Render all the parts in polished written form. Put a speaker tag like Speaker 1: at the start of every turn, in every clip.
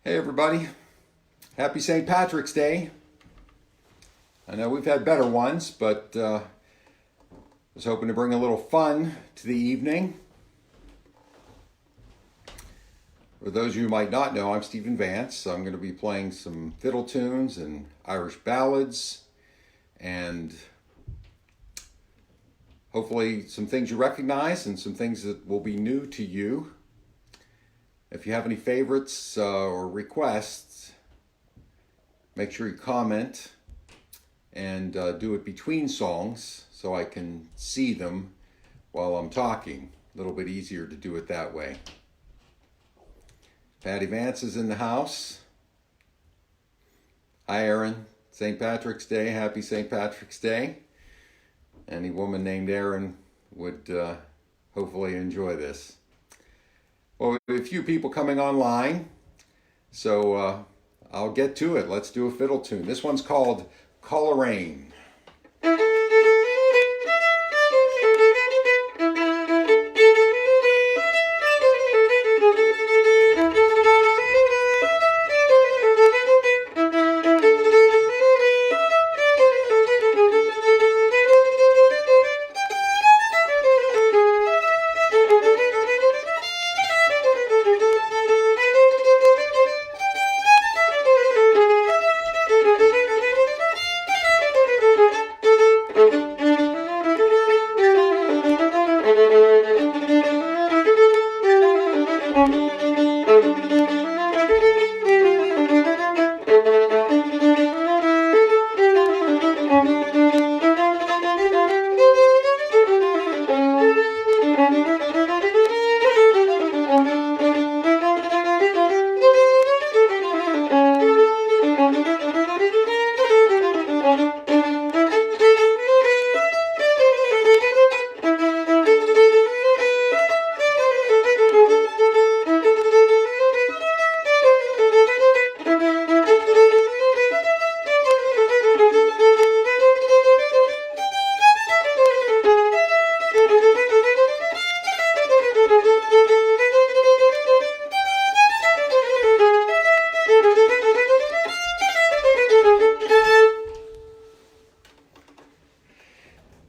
Speaker 1: Hey everybody, happy St. Patrick's Day. I know we've had better ones, but was hoping to bring a little fun to the evening. For those of you who might not know, I'm Stephen Vance. So I'm going to be playing some fiddle tunes and Irish ballads and hopefully some things you recognize and some things that will be new to you. If you have any favorites or requests, make sure you comment and do it between songs so I can see them while I'm talking. A little bit easier to do it that way. Patty Vance is in the house. Hi Erin, St. Patrick's Day, happy St. Patrick's Day. Any woman named Erin would hopefully enjoy this. Well, we have a few people coming online, so I'll get to it. Let's do a fiddle tune. This one's called Coleraine.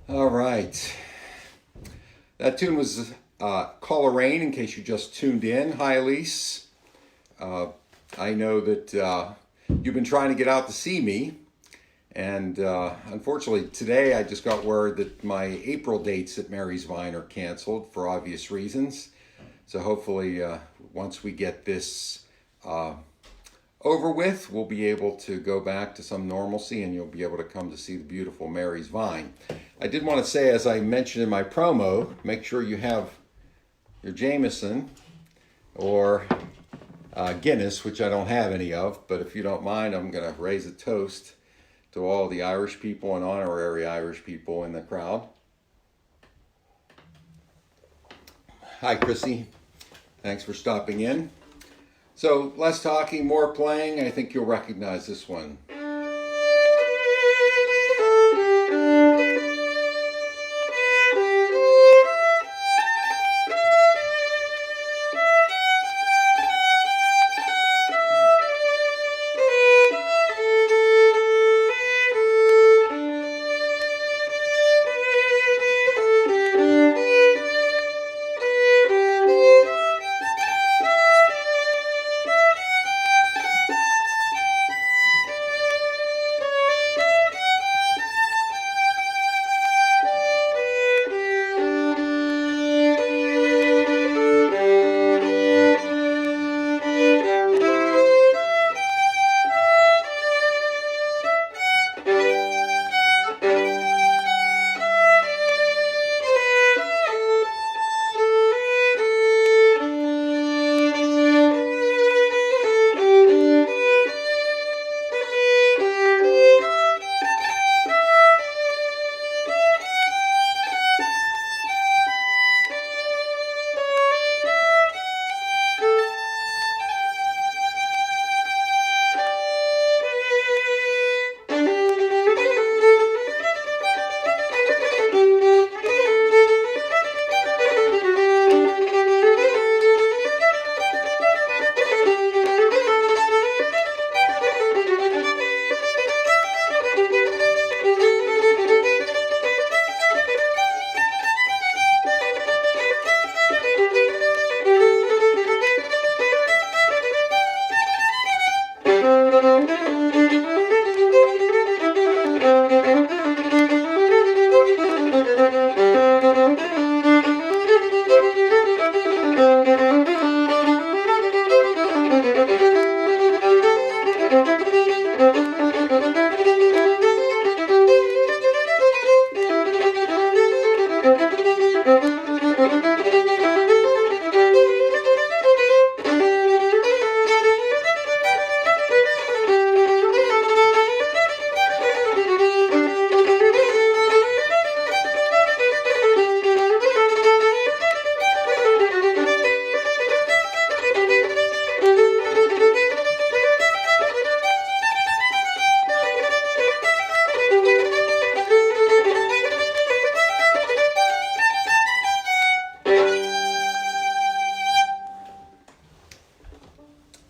Speaker 1: All right, that tune was Coleraine, in case you just tuned in. Hi, Elise. I know that you've been trying to get out to see me, and unfortunately today I just got word that my April dates at Mary's Vine are canceled for obvious reasons. So hopefully once we get this over with, we'll be able to go back to some normalcy and you'll be able to come to see the beautiful Mary's Vine. I did want to say, as I mentioned in my promo, make sure you have your Jameson or Guinness, which I don't have any of, but if you don't mind, I'm going to raise a toast to all the Irish people and honorary Irish people in the crowd. Hi, Chrissy. Thanks for stopping in. So, less talking, more playing. I think you'll recognize this one.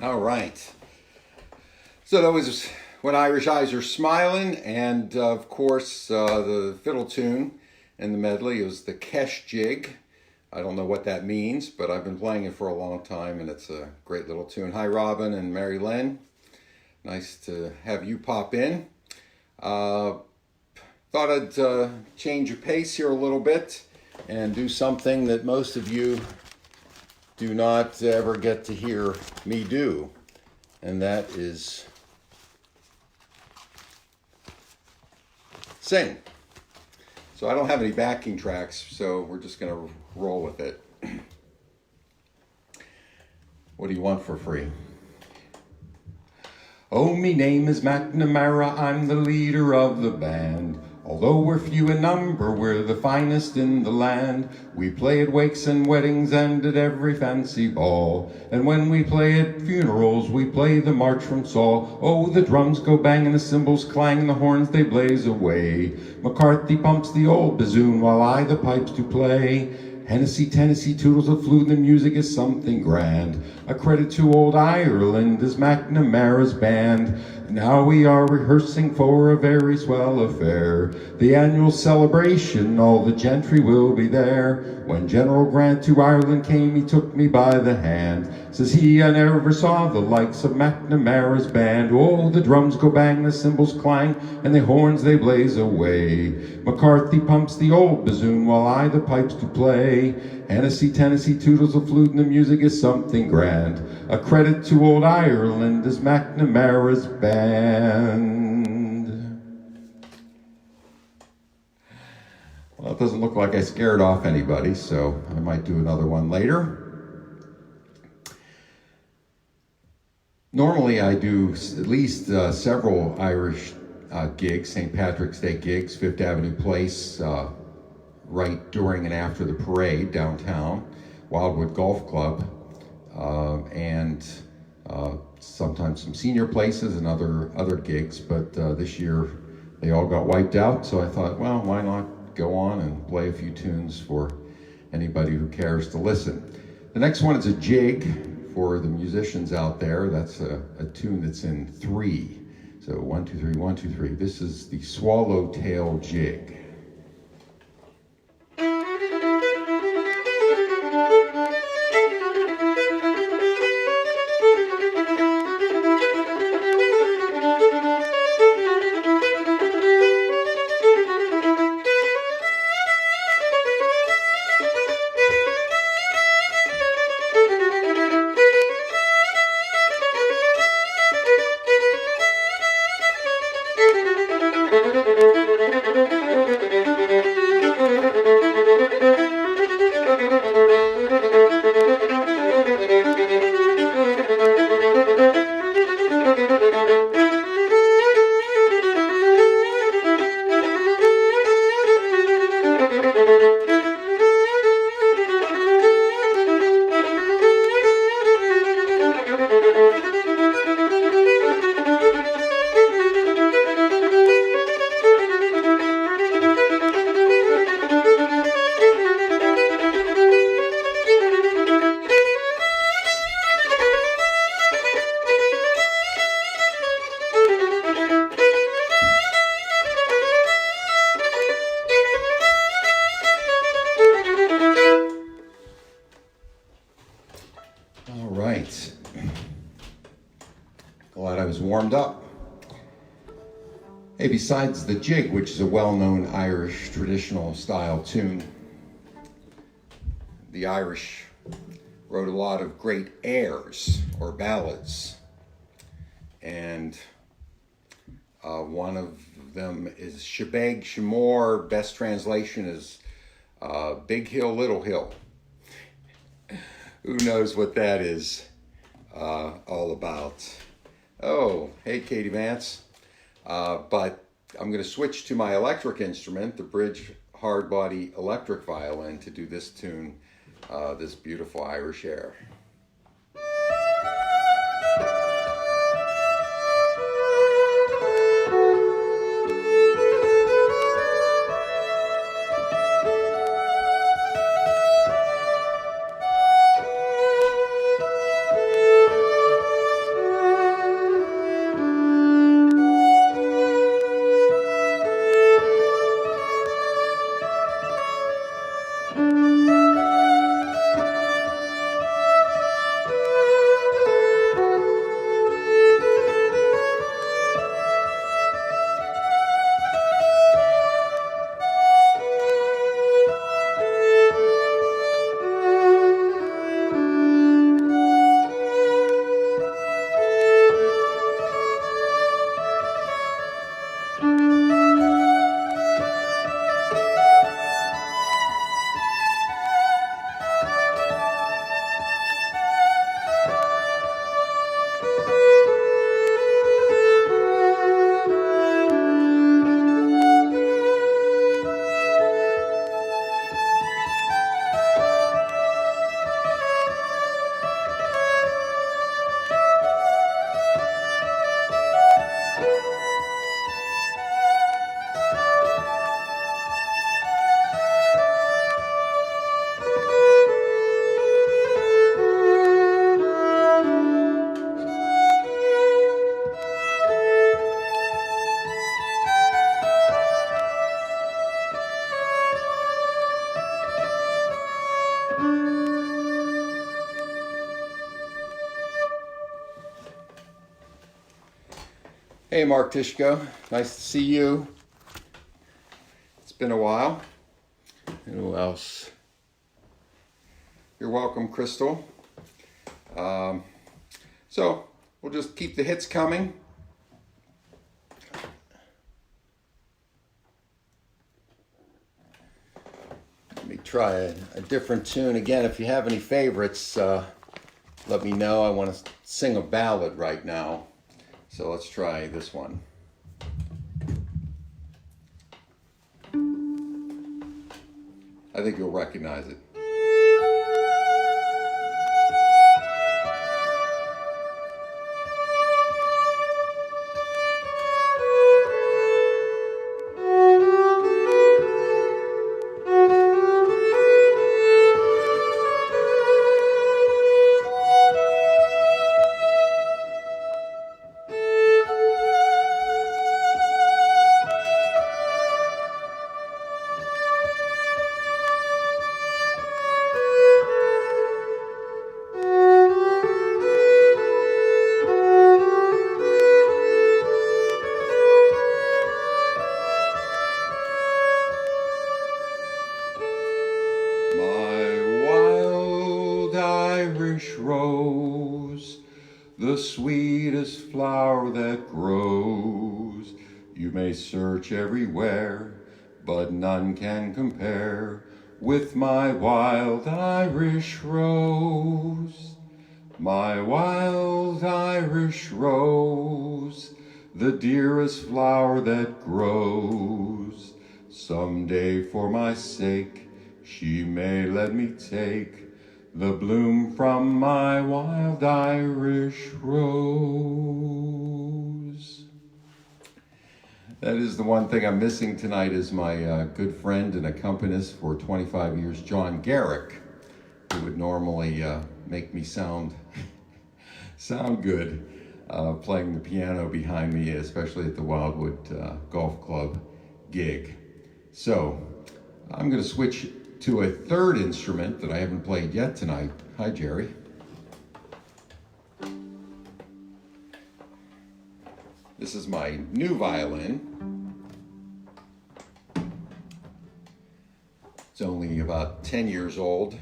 Speaker 1: All right. So that was When Irish Eyes Are Smiling, and of course the fiddle tune in the medley was the Kesh Jig. I don't know what that means, but I've been playing it for a long time, and it's a great little tune. Hi, Robin and Mary Lynn. Nice to have you pop in. Thought I'd change of pace here a little bit and do something that most of you do not ever get to hear me do, and that is sing. So I don't have any backing tracks, so we're just going to roll with it. What do you want for free? Oh, me name is McNamara, I'm the leader of the band. Although we're few in number, we're the finest in the land. We play at wakes and weddings and at every fancy ball. And when we play at funerals, we play the march from Saul. Oh, the drums go bang and the cymbals clang and the horns they blaze away. McCarthy pumps the old bassoon while I the pipes do play. Hennessy, Tennessee, toodles a flute, the music is something grand. A credit to old Ireland is McNamaras Band. Now we are rehearsing for a very swell affair. The annual celebration, all the gentry will be there. When General Grant to Ireland came, he took me by the hand. Says he, I never saw the likes of McNamara's Band. Oh, the drums go bang, the cymbals clang, and the horns they blaze away. McCarthy pumps the old bassoon while I the pipes do play. Hennessy, Tennessee, toodles a flute, and the music is something grand. A credit to old Ireland is McNamara's Band. Well, it doesn't look like I scared off anybody, so I might do another one later. Normally I do at least several Irish gigs, St. Patrick's Day gigs, Fifth Avenue Place, right during and after the parade downtown, Wildwood Golf Club, and sometimes some senior places and other gigs, but this year they all got wiped out, so I thought, well, why not go on and play a few tunes for anybody who cares to listen. The next one is a jig for the musicians out there. That's a tune that's in 3. So 1, 2, 3, 1, 2, 3. This is the Swallowtail Jig. Glad I was warmed up. Hey, besides the jig, which is a well-known Irish traditional style tune, the Irish wrote a lot of great airs or ballads, and one of them is Shebeg Shemore. Best translation is Big Hill, Little Hill. Who knows what that is all about? Oh, hey, Katie Vance. But I'm going to switch to my electric instrument, the bridge hardbody electric violin, to do this tune, this beautiful Irish air. Hey, Mark Tishko. Nice to see you. It's been a while. And who else? You're welcome, Crystal. So we'll just keep the hits coming. Let me try a different tune again. If you have any favorites, let me know. I want to sing a ballad right now. So let's try this one. I think you'll recognize it. Rose, the sweetest flower that grows. You may search everywhere, but none can compare with my wild Irish rose. My wild Irish rose, the dearest flower that grows. Someday for my sake, she may let me take the bloom from my wild Irish rose. That is the one thing I'm missing tonight is my good friend and accompanist for 25 years, John Garrick, who would normally make me sound good playing the piano behind me, especially at the Wildwood Golf Club gig. So I'm going to switch to a third instrument that I haven't played yet tonight. Hi, Jerry. This is my new violin. It's only about 10 years old,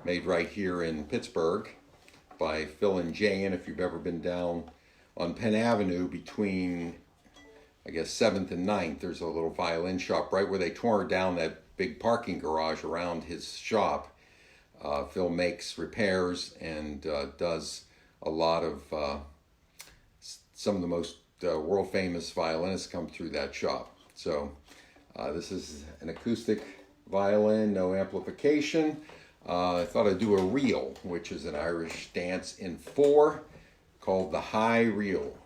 Speaker 1: made right here in Pittsburgh by Phil and Jane. If you've ever been down on Penn Avenue between, I guess, 7th and 9th, there's a little violin shop right where they tore down that big parking garage around his shop. Phil makes repairs and does a lot of, some of the most world famous violinists come through that shop. So this is an acoustic violin, no amplification. I thought I'd do a reel, which is an Irish dance in 4 called the high reel.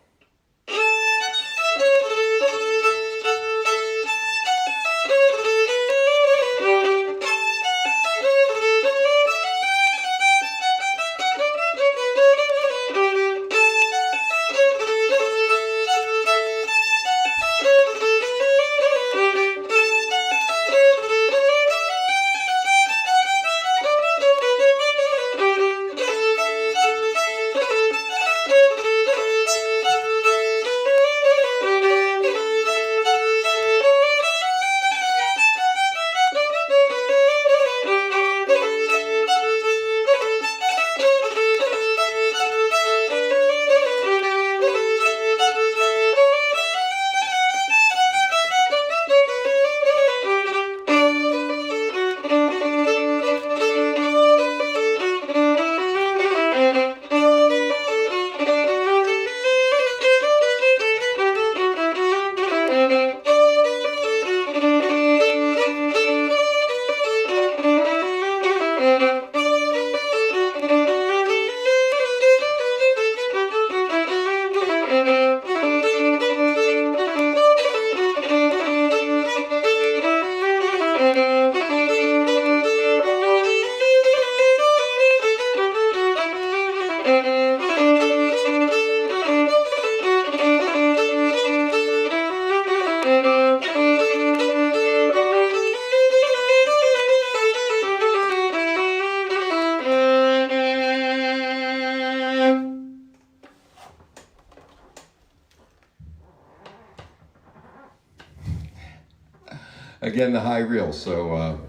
Speaker 1: Again, the high reel. So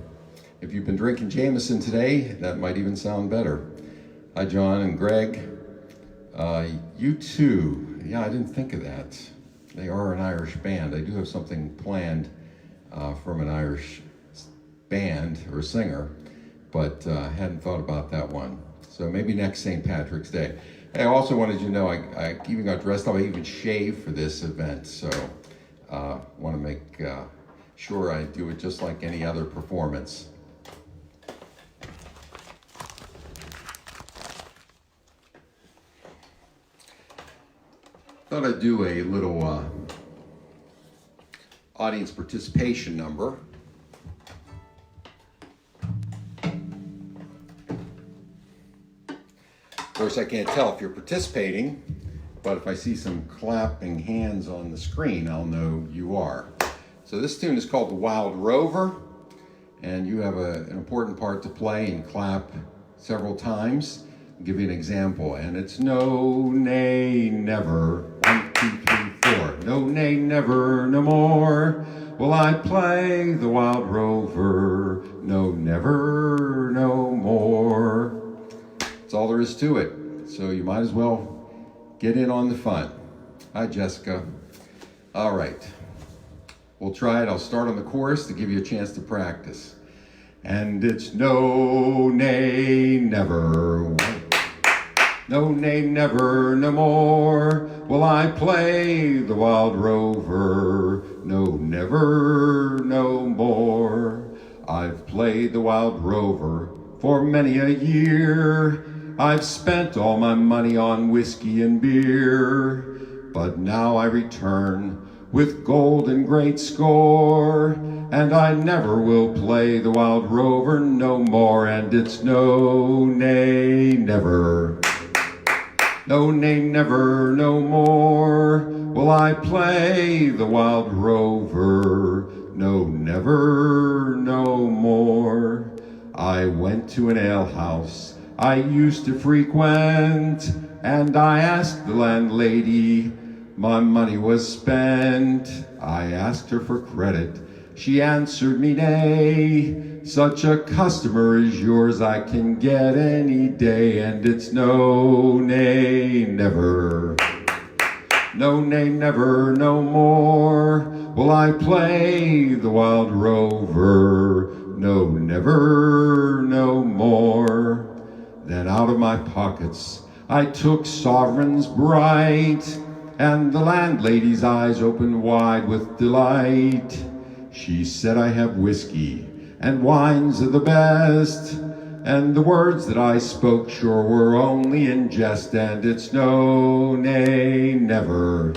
Speaker 1: if you've been drinking Jameson today, that might even sound better. Hi, John and Greg. You too. Yeah, I didn't think of that. They are an Irish band. I do have something planned from an Irish band or singer, but hadn't thought about that one. So maybe next St. Patrick's Day. I also wanted you to know I even got dressed up. I even shaved for this event. So want to make sure I do it just like any other performance. Thought I'd do a little audience participation number. Of course, I can't tell if you're participating, but if I see some clapping hands on the screen, I'll know you are. So this tune is called the Wild Rover, and you have an important part to play and clap several times. I'll give you an example, and it's no, nay, never. 1, 2, 3, 4. No, nay, never, no more will I play the Wild Rover. No, never, no more. That's all there is to it. So you might as well get in on the fun. Hi, Jessica. All right. We'll try it. I'll start on the chorus to give you a chance to practice. And it's no, nay, never. No, nay, never, no more will I play the Wild Rover. No, never, no more. I've played the Wild Rover for many a year. I've spent all my money on whiskey and beer. But now I return with gold and great score, and I never will play the Wild Rover no more. And it's no, nay, never. No, nay, never, no more will I play the Wild Rover. No, never, no more. I went to an alehouse I used to frequent, and I asked the landlady, my money was spent. I asked her for credit. She answered me, nay. Such a customer as yours I can get any day. And it's no, nay, never. No, nay, never, no more will I play the Wild Rover. No, never, no more. Then out of my pockets I took sovereigns bright, and the landlady's eyes opened wide with delight. She said, I have whiskey and wines of the best, and the words that I spoke sure were only in jest. And it's no, nay, never.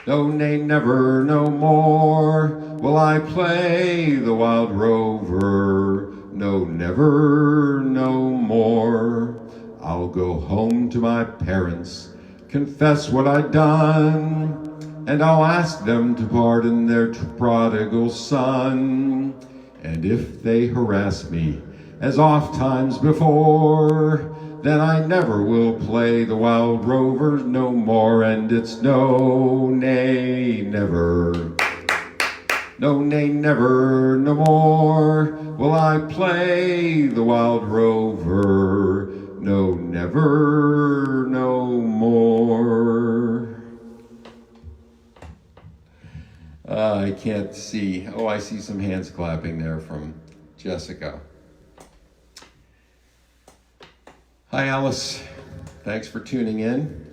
Speaker 1: No, nay, never, no more will I play the Wild Rover. No, never, no more. I'll go home to my parents, confess what I'd done, and I'll ask them to pardon their prodigal son. And if they harass me, as oft times before, then I never will play the Wild Rover no more. And it's no, nay, never. No, nay, never, no more will I play the Wild Rover. No, never, no more. I can't see. Oh, I see some hands clapping there from Jessica. Hi, Alice. Thanks for tuning in.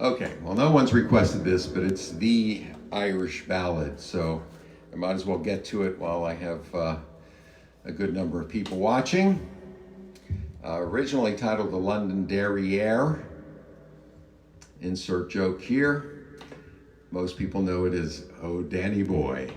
Speaker 1: Okay, well, no one's requested this, but it's the Irish ballad, so I might as well get to it while I have a good number of people watching. Originally titled The London Derriere. Insert joke here. Most people know it as Oh Danny Boy.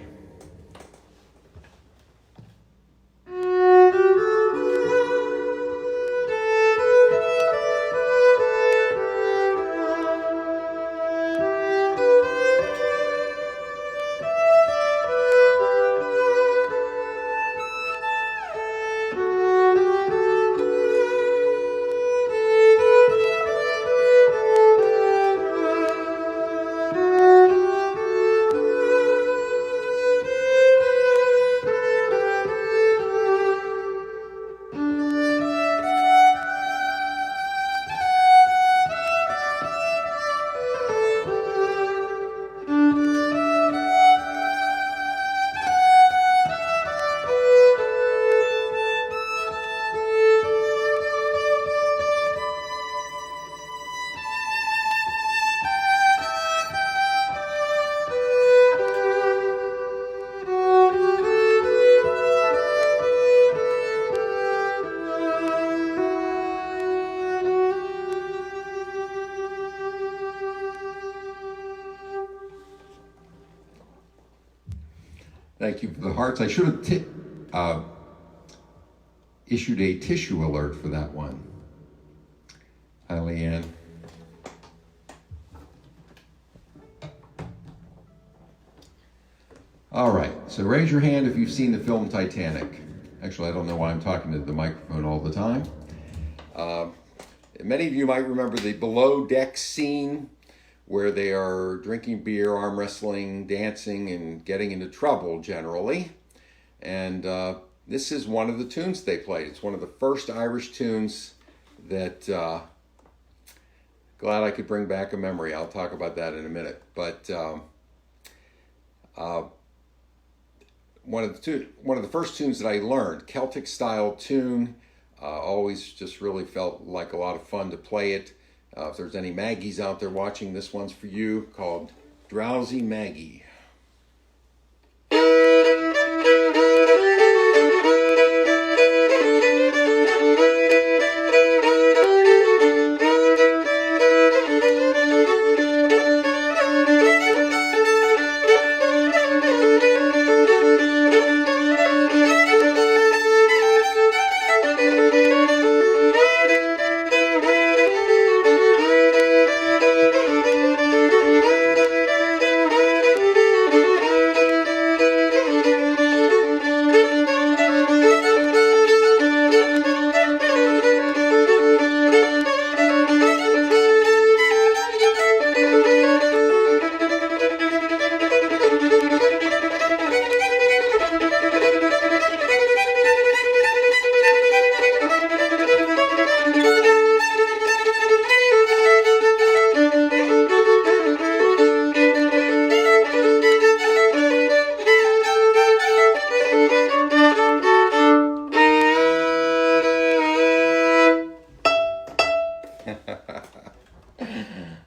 Speaker 1: Thank you for the hearts. I should have issued a tissue alert for that one. Hi, Leanne. All right, so raise your hand if you've seen the film Titanic. Actually, I don't know why I'm talking to the microphone all the time. Many of you might remember the below deck scene where they are drinking beer, arm wrestling, dancing, and getting into trouble generally. And this is one of the tunes they played. It's one of the first Irish tunes that, glad I could bring back a memory. I'll talk about that in a minute. But one of the first tunes that I learned, Celtic style tune, always just really felt like a lot of fun to play it. If there's any Maggies out there watching, this one's for you, called Drowsy Maggie.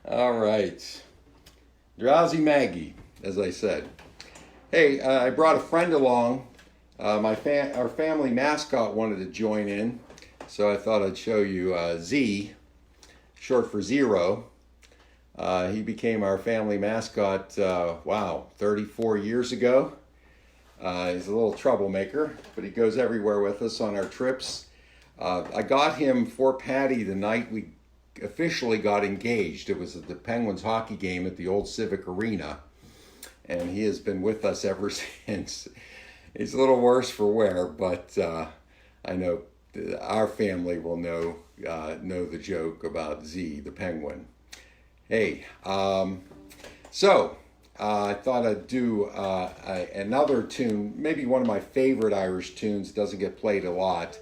Speaker 1: All right. Drowsy Maggie, as I said. Hey, I brought a friend along. Our family mascot wanted to join in, so I thought I'd show you Z, short for Zero. He became our family mascot, 34 years ago. He's a little troublemaker, but he goes everywhere with us on our trips. I got him for Patty the night we officially got engaged. It was at the Penguins hockey game at the old Civic Arena, and he has been with us ever since. He's a little worse for wear, but I know our family will know the joke about Z, the penguin. Hey, so I thought I'd do another tune, maybe one of my favorite Irish tunes. Doesn't get played a lot,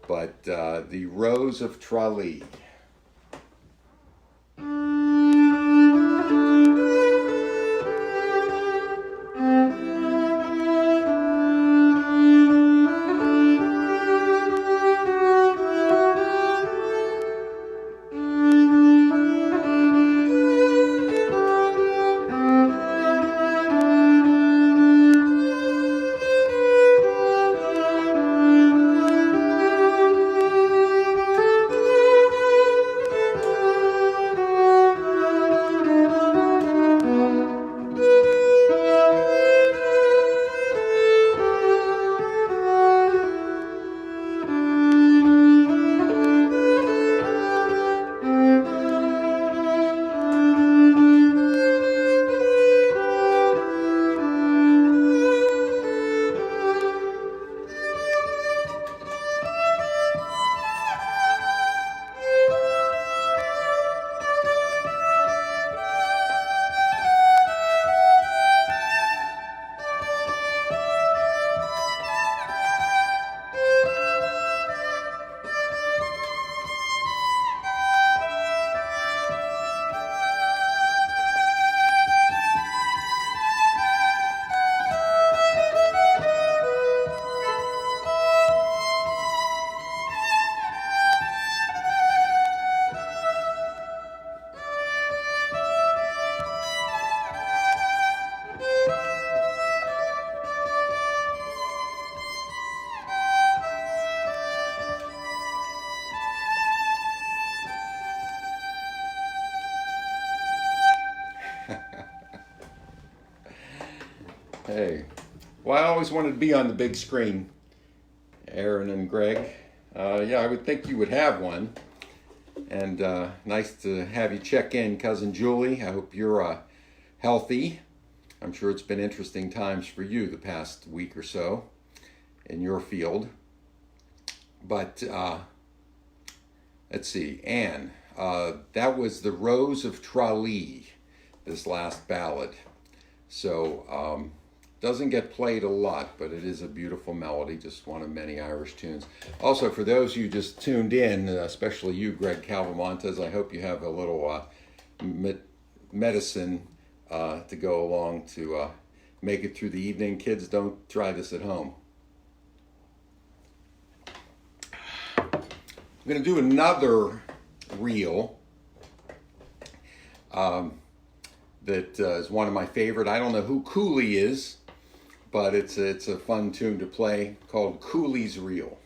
Speaker 1: but the Rose of Trolley. Hey, Well, I always wanted to be on the big screen, Aaron and Greg. Yeah, I would think you would have one. And nice to have you check in, Cousin Julie. I hope you're healthy. I'm sure it's been interesting times for you the past week or so in your field. But let's see, Anne, that was the Rose of Trolley, this last ballad. So doesn't get played a lot, but it is a beautiful melody, just one of many Irish tunes. Also, for those of you just tuned in, especially you, Greg Calvamontes, I hope you have a little medicine to go along to make it through the evening. Kids, don't try this at home. I'm going to do another reel that is one of my favorite. I don't know who Cooley is, but it's a fun tune to play called Coolies Reel.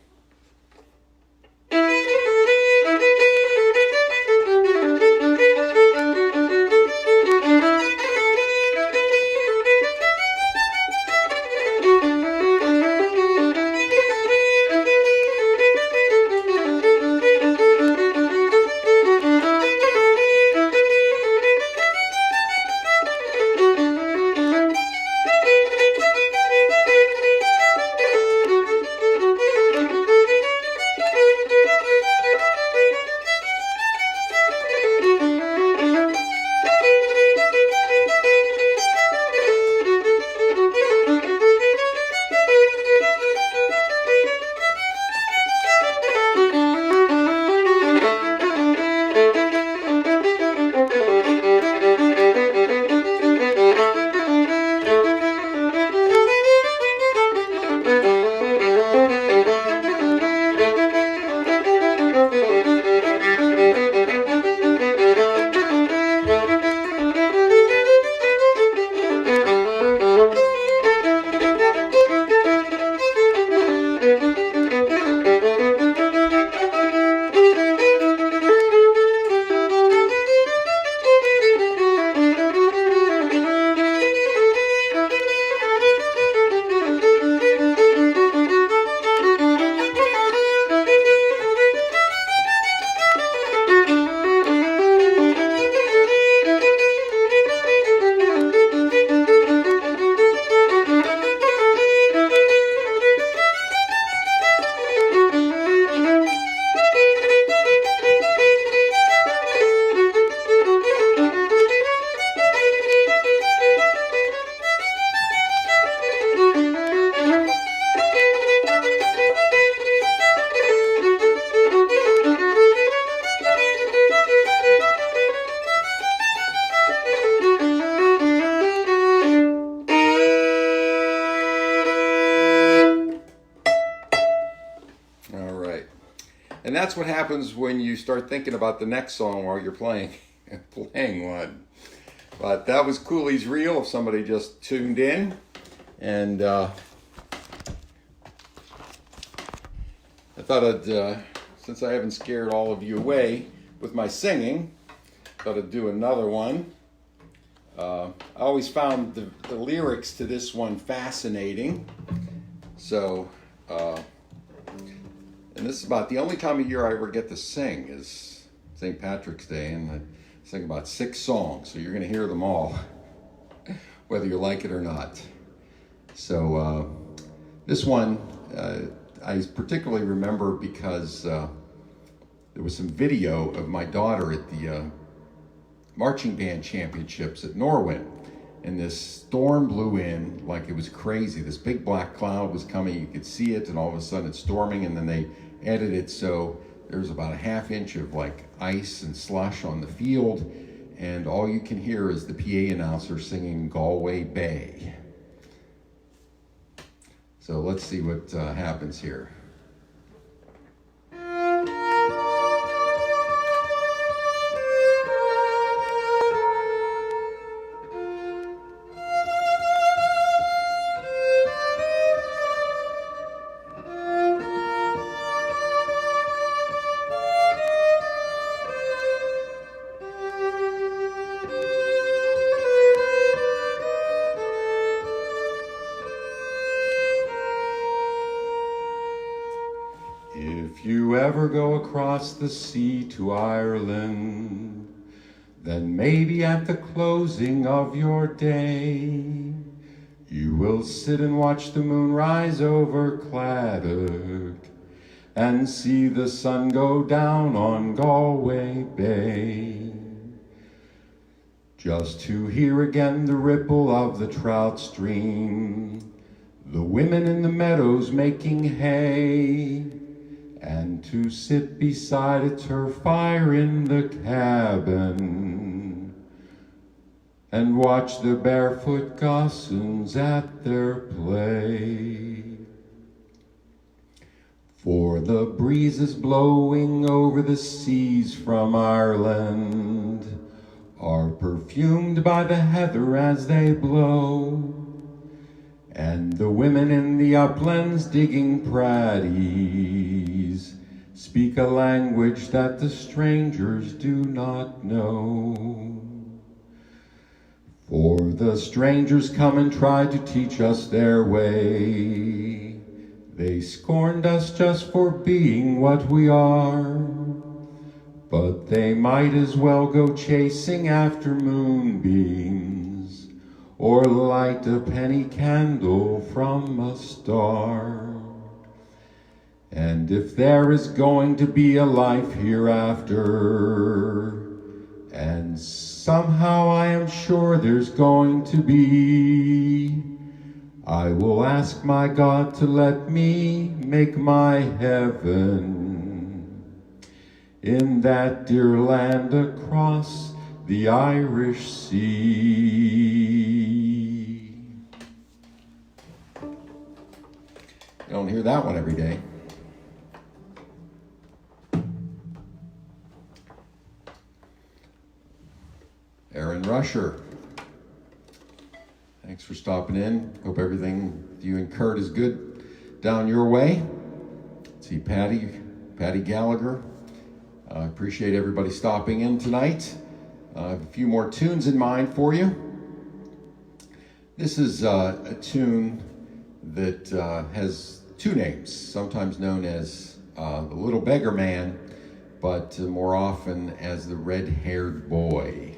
Speaker 1: And that's what happens when you start thinking about the next song while you're playing one. But that was Coolies Reel, if somebody just tuned in. And I thought I'd, since I haven't scared all of you away with my singing, thought I'd do another one. I always found the lyrics to this one fascinating. So, and this is about the only time of year I ever get to sing is St. Patrick's Day, and I sing about 6 songs, so you're going to hear them all, whether you like it or not. So this one I particularly remember because there was some video of my daughter at the marching band championships at Norwin, and this storm blew in like it was crazy. This big black cloud was coming, you could see it, and all of a sudden it's storming, and then they edited it so there's about a ½ inch of like ice and slush on the field, and all you can hear is the PA announcer singing Galway Bay. So let's see what happens here. If you ever go across the sea to Ireland, then maybe at the closing of your day, you will sit and watch the moon rise over Claddock and see the sun go down on Galway Bay. Just to hear again the ripple of the trout stream, the women in the meadows making hay, and to sit beside a turf fire in the cabin and watch the barefoot gossans at their play. For the breezes blowing over the seas from Ireland are perfumed by the heather as they blow, and the women in the uplands digging praddies speak a language that the strangers do not know. For the strangers come and try to teach us their way. They scorned us just for being what we are, but they might as well go chasing after moonbeams or light a penny candle from a star. And if there is going to be a life hereafter, and somehow I am sure there's going to be, I will ask my God to let me make my heaven in that dear land across the Irish Sea. You don't hear that one every day. Aaron Rusher, thanks for stopping in. Hope everything you and Kurt is good down your way. See Patty Gallagher. I appreciate everybody stopping in tonight. I have a few more tunes in mind for you. This is a tune that has two names, sometimes known as the Little Beggar Man, but more often as the Red-Haired Boy.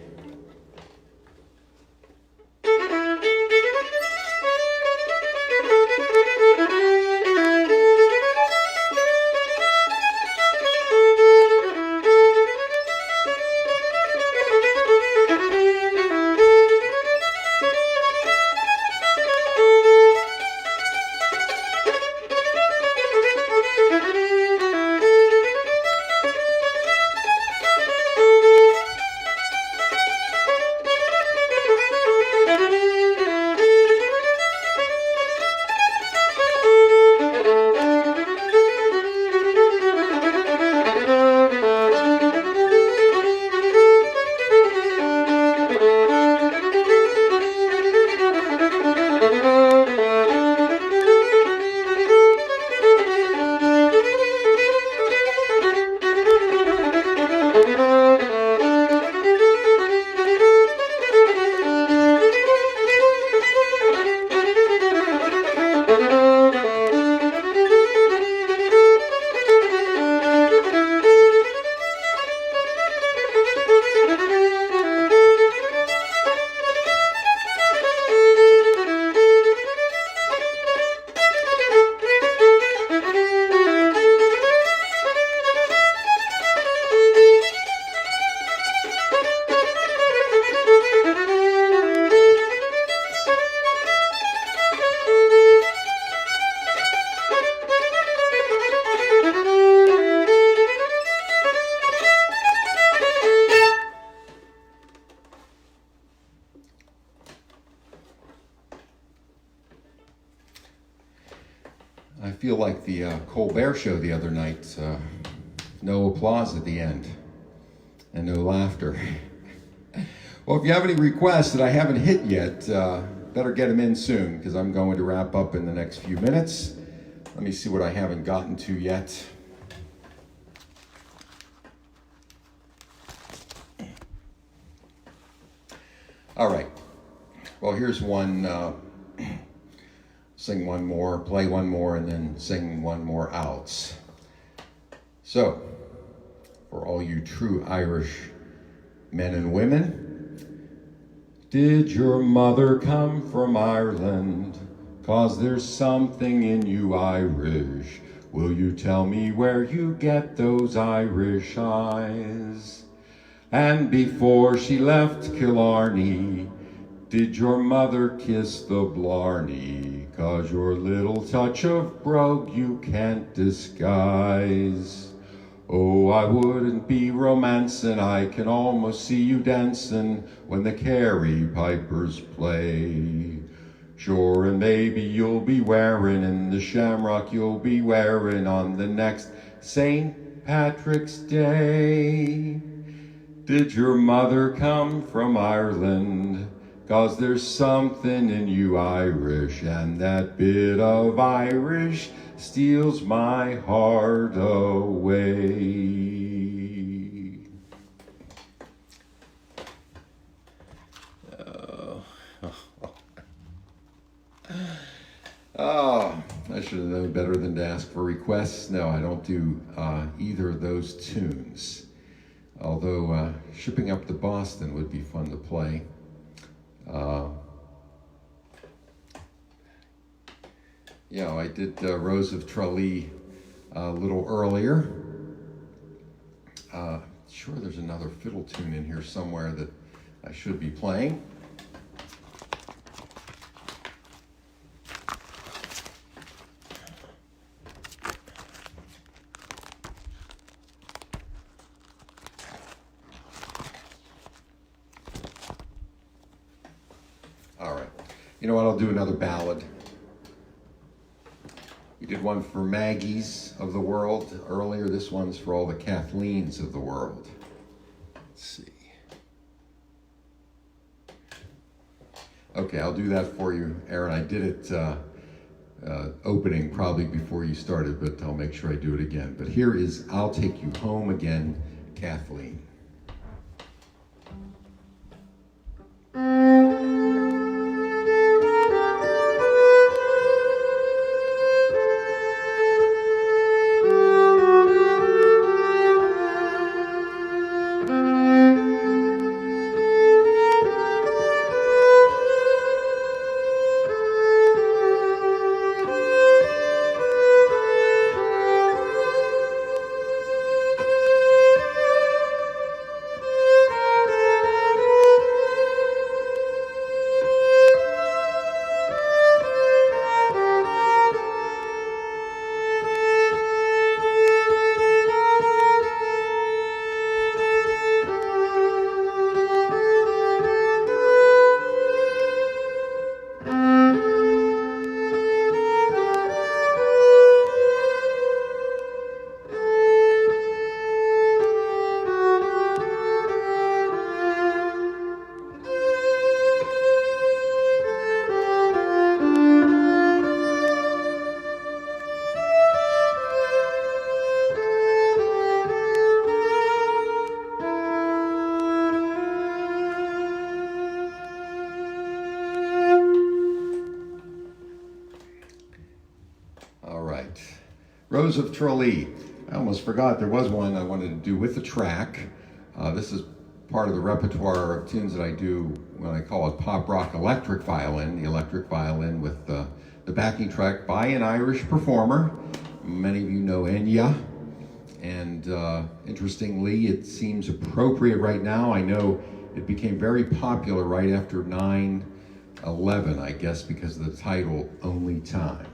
Speaker 1: I feel like the Colbert Show the other night. No applause at the end and no laughter. Well, if you have any requests that I haven't hit yet, better get them in soon, because I'm going to wrap up in the next few minutes. Let me see what I haven't gotten to yet. All right. Well, here's one. Sing one more, play one more, and then sing one more out. So, for all you true Irish men and women, did your mother come from Ireland? 'Cause there's something in you Irish. Will you tell me where you get those Irish eyes? And before she left Killarney, did your mother kiss the blarney? 'Cause your little touch of brogue you can't disguise. Oh, I wouldn't be romancing, I can almost see you dancing when the Kerry pipers play. Sure, and maybe you'll be wearing in the shamrock you'll be wearing on the next St. Patrick's Day. Did your mother come from Ireland? 'Cause there's something in you Irish, and that bit of Irish steals my heart away. Oh, I should have known better than to ask for requests. No, I don't do either of those tunes. Although shipping up to Boston would be fun to play. Yeah, I did Rose of Trolley a little earlier. Sure, there's another fiddle tune in here somewhere that I should be playing. All right, you know what, I'll do another ballad. We did one for Maggies of the world earlier. This one's for all the Kathleens of the world. Let's see. Okay, I'll do that for you, Aaron. I did it opening probably before you started, but I'll make sure I do it again. But here is I'll Take You Home Again, Kathleen. Rose of Trolley. I almost forgot there was one I wanted to do with the track. This is part of the repertoire of tunes that I do when I call it pop rock electric violin, the electric violin with the backing track by an Irish performer. Many of you know Enya. And interestingly, it seems appropriate right now. I know it became very popular right after 9/11, I guess, because of the title, Only Time.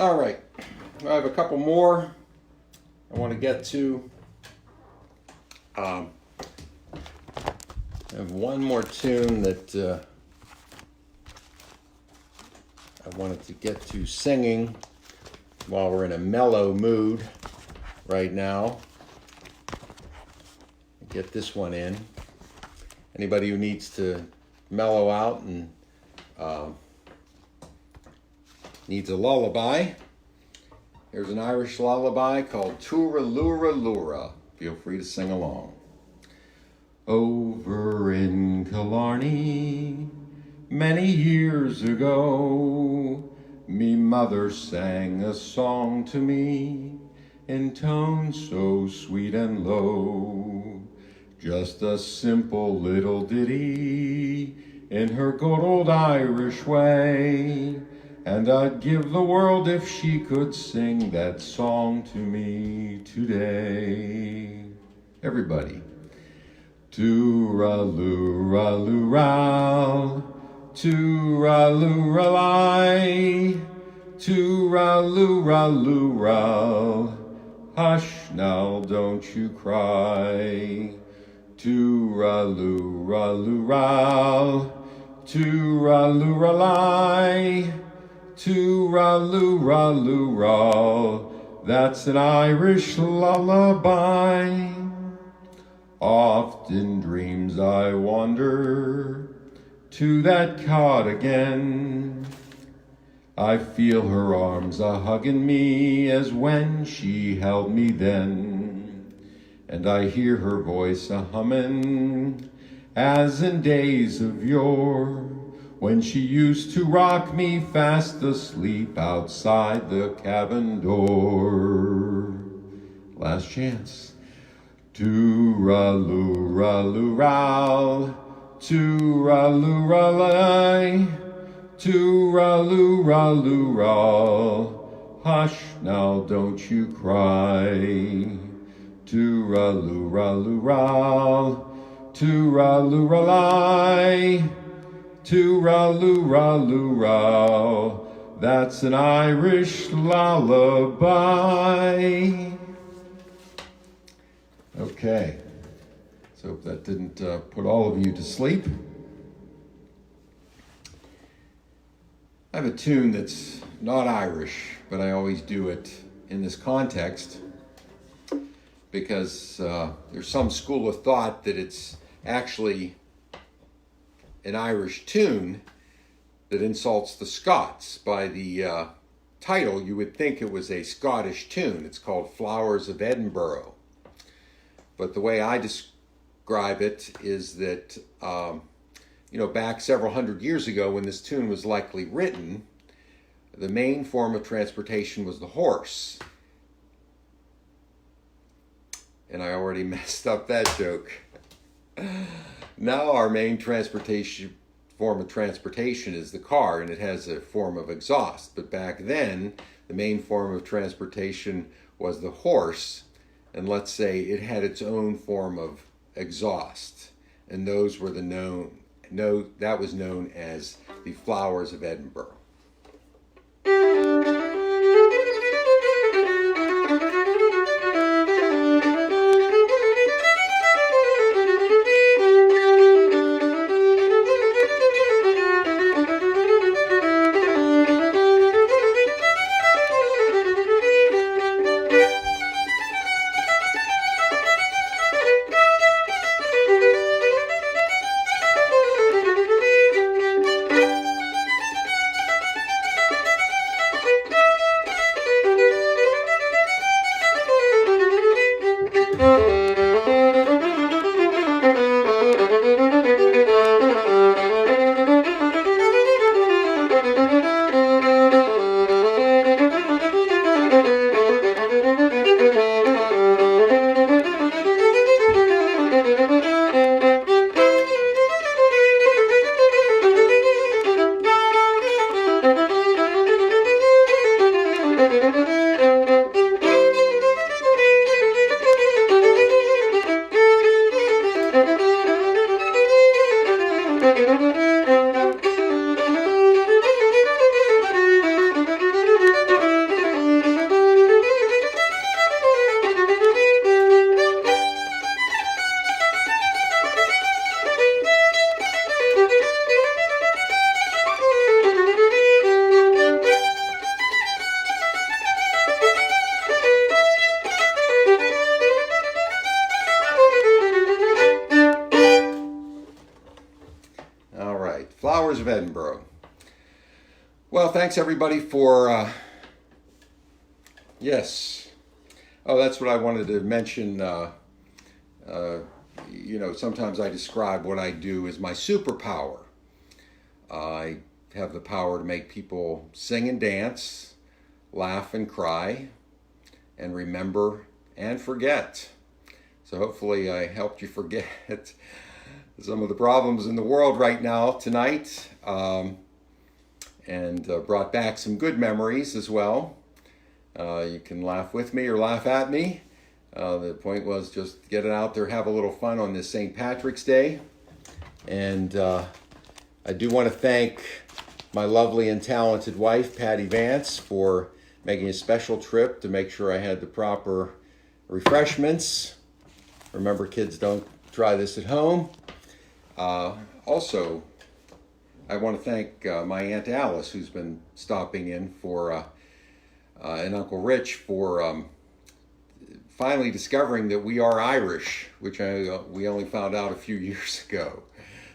Speaker 1: All right, I have a couple more I want to get to. I have one more tune that I wanted to get to singing while we're in a mellow mood right now. Get this one in. Anybody who needs to mellow out and needs a lullaby, here's an Irish lullaby called Turlough Allura. Feel free to sing along. Over in Killarney, many years ago, me mother sang a song to me in tones so sweet and low. Just a simple little ditty in her good old Irish way. And I'd give the world if she could sing that song to me today. Everybody. Turlough Allura, Turlough Allura, Turlough Allura. Hush now, don't you cry. Turlough Allura, Turlough Allura, Turlough Allura. That's an Irish lullaby. Oft in dreams I wander to that cot again. I feel her arms a-hugging me as when she held me then. And I hear her voice a-humming as in days of yore, when she used to rock me fast asleep outside the cabin door. Last chance. Turlough Allura, Turlough Allura, Turlough Allura. Hush now, don't you cry. Turlough Allura, Turlough Allura, Turlough Allura. That's an Irish lullaby. Okay, so hope that didn't put all of you to sleep. I have a tune that's not Irish, but I always do it in this context because there's some school of thought that it's actually an Irish tune that insults the Scots. By the title, you would think it was a Scottish tune. It's called Flowers of Edinburgh. But the way I describe it is that, back several hundred years ago when this tune was likely written, the main form of transportation was the horse. And I already messed up that joke. Now our main form of transportation is the car, and it has a form of exhaust. But back then, the main form of transportation was the horse. And let's say it had its own form of exhaust, and those were that was known as the Flowers of Edinburgh. Flowers of Edinburgh. Well, thanks everybody for, yes. Oh, that's what I wanted to mention. You know, sometimes I describe what I do as my superpower. I have the power to make people sing and dance, laugh and cry, and remember and forget. So hopefully I helped you forget some of the problems in the world right now tonight, and brought back some good memories as well. You can laugh with me or laugh at me. The point was just get it out there, have a little fun on this St. Patrick's Day. And I do want to thank my lovely and talented wife, Patty Vance, for making a special trip to make sure I had the proper refreshments. Remember, kids, don't try this at home. Also, I want to thank my Aunt Alice, who's been stopping in for, and Uncle Rich for finally discovering that we are Irish, which we only found out a few years ago.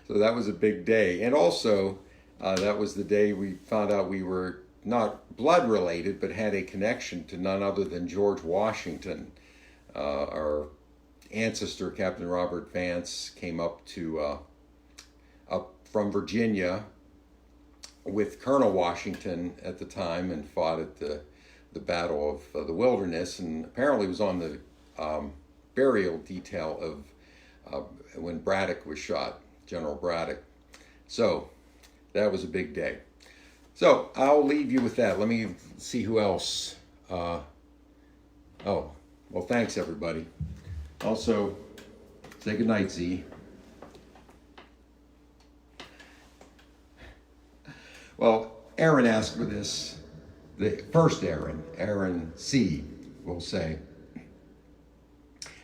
Speaker 1: So that was a big day. And also, that was the day we found out we were not blood related, but had a connection to none other than George Washington. Our ancestor, Captain Robert Vance, came up from Virginia with Colonel Washington at the time and fought at the Battle of the Wilderness, and apparently was on the burial detail of when Braddock was shot, General Braddock. So that was a big day. So I'll leave you with that. Let me see who else. Oh, well, thanks everybody. Also, say goodnight, Z. Well, Aaron asked for this. The first Aaron C, will say.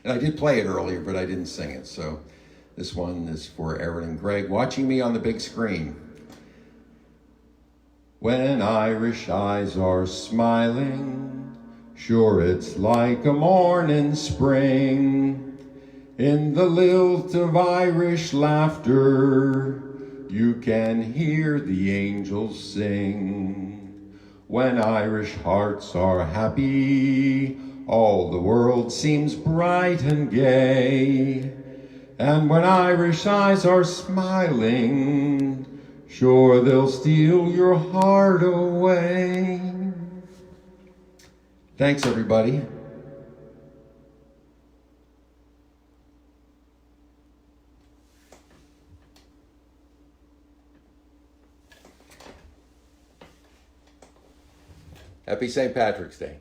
Speaker 1: And I did play it earlier, but I didn't sing it. So this one is for Aaron and Greg, watching me on the big screen. When Irish eyes are smiling, sure it's like a morning spring. In the lilt of Irish laughter, you can hear the angels sing. When Irish hearts are happy, all the world seems bright and gay. And when Irish eyes are smiling, sure they'll steal your heart away. Thanks, everybody. Happy St. Patrick's Day.